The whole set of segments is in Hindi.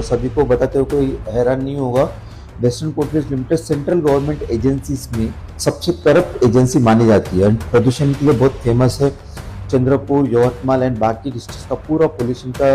सभी को बताते हुए कोई हैरान नहीं होगा, western coalfields limited central government agencies में सबसे करप्ट एजेंसी मानी जाती है। प्रदूषण के लिए बहुत फेमस है। चंद्रपुर, यवतमाल एंड बाकी डिस्ट्रिक्ट का पूरा पोल्यूशन का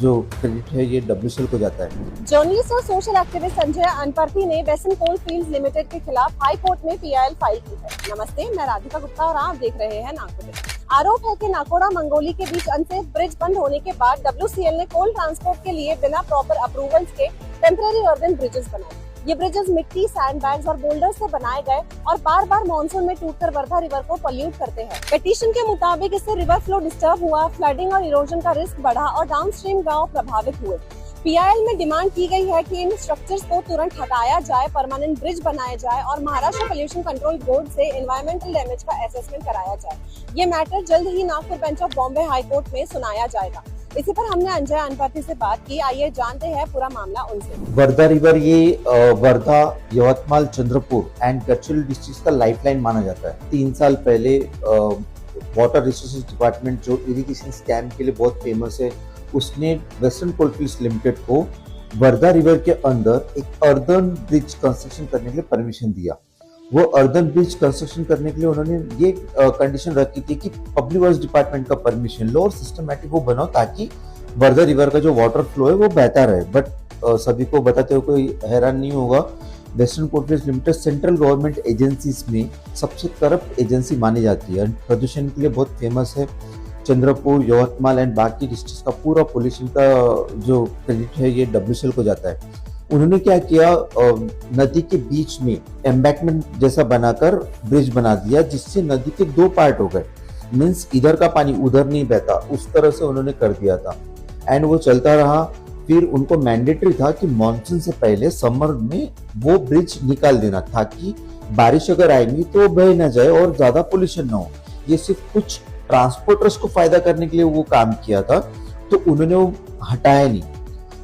जो क्रेडिट है ये WCL को जाता है। जर्नलिस्ट और सोशल एक्टिविस्ट संजय अनपर्थी ने वेस्टर्न कोलफील्ड्स लिमिटेड के खिलाफ हाई कोर्ट में PIL फाइल की है। नमस्ते, मैं राधिका गुप्ता और आप देख रहे हैं नागपुर। आरोप है कि नाकोड़ा मंगोली के बीच अनसेफ ब्रिज बंद होने के बाद WCL ने कोल ट्रांसपोर्ट के लिए बिना प्रॉपर अप्रूवल्स के टेम्परेरी अर्बन ब्रिजेस बनाए। ये ब्रिजेस मिट्टी, सैंडबैग्स और बोल्डर से बनाए गए और बार बार मानसून में टूटकर वर्धा रिवर को पॉल्यूट करते हैं। पिटीशन के मुताबिक इससे रिवर फ्लो डिस्टर्ब हुआ, फ्लडिंग और इरोजन का रिस्क बढ़ा और डाउनस्ट्रीम गांव प्रभावित हुए। PIL में डिमांड की गई है कि इन स्ट्रक्चर्स को तुरंत हटाया जाए, परमानेंट ब्रिज बनाए जाए और महाराष्ट्र पोल्यूशन कंट्रोल बोर्ड से एनवायरमेंटल डैमेज का असेसमेंट कराया जाए। ये मैटर जल्द ही Nagpur bench of Bombay high court में सुनाया जाएगा। इसी पर हमने अंजय अनपर्थी से बात की। आइए जानते हैं पूरा मामला उनसे। वर्धा रिवर ये वर्धा, यवतमाल, चंद्रपुर एंड गढ़चिरोली डिस्ट्रिक्ट का लाइफलाइन माना जाता है। 3 साल पहले वाटर रिसोर्सेज डिपार्टमेंट जो इरिगेशन स्कैम के लिए बहुत फेमस है, उसने वेस्टर्न कोलफील्ड्स लिमिटेड को वर्धा रिवर के अंदर एक अर्दन ब्रिज कंस्ट्रक्शन करने के लिए परमिशन दिया। वो अर्दन ब्रिज कंस्ट्रक्शन करने के लिए उन्होंने ये कंडीशन रखी थी कि पब्लिक वर्क्स डिपार्टमेंट का परमिशन लो और सिस्टमैटिक वो बनाओ ताकि वर्धा रिवर का जो वाटर फ्लो है वो बहता रहे। बट सभी को बताते हुए कोई हैरान नहीं होगा, western coalfields limited central government agencies में सबसे करप्ट एजेंसी मानी जाती है। प्रदूषण के लिए बहुत फेमस है। चंद्रपुर, यवतमाल एंड बाकी डिस्ट्रिक्ट का पूरा पोल्यूशन का जो क्रेडिट है ये WCL को जाता है। उन्होंने क्या किया, नदी के बीच में एम्बैंकमेंट जैसा बनाकर ब्रिज बना दिया, जिससे नदी के 2 पार्ट हो गए। मीन्स इधर का पानी उधर नहीं बहता, उस तरह से उन्होंने कर दिया था एंड वो चलता रहा। फिर उनको मैंडेटरी था कि मॉनसून से पहले समर में वो ब्रिज निकाल देना ताकि बारिश अगर आएंगी तो बह ना जाए और ज्यादा पोल्यूशन ना हो। ये सिर्फ कुछ ट्रांसपोर्टर्स को फायदा करने के लिए वो काम किया था, तो उन्होंने वो हटाया नहीं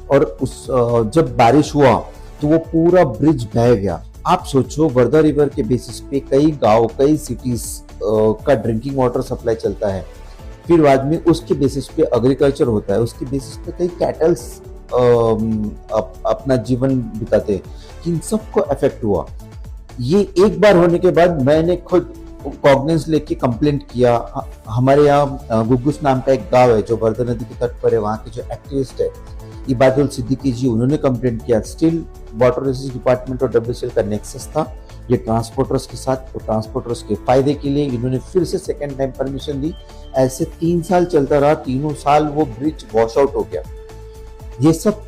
और जब बारिश हुआ तो वो पूरा ब्रिज बह गया। आप सोचो, वर्धा रिवर के बेसिस पे कई गांव, कई सिटीज का ड्रिंकिंग वाटर सप्लाई चलता है। फिर बाद में उसके बेसिस पे एग्रीकल्चर होता है, उसके बेसिस पे कई कैटल्स अपना जीवन बिताते हैं। इन सबको इफेक्ट हुआ। ये एक बार होने के बाद मैंने खुद कॉग्निजेंस लेके कंप्लेंट किया। हमारे यहाँ गुग्गुस नाम का एक गांव है जो वर्धा नदी के तट पर है, वहाँ के जो एक्टिविस्ट है इबादुल सिद्दीकी जी, उन्होंने कंप्लेंट किया। स्टिल वाटर रिसोर्सेज डिपार्टमेंट और WCL का नेक्सस था ये ट्रांसपोर्टर्स के साथ, तो ट्रांसपोर्टर्स के फायदे के लिए इन्होंने फिर से सेकेंड टाइम परमिशन दी। ऐसे 3 साल चलता रहा, तीनों साल वो ब्रिज वॉश आउट हो गया। ये सब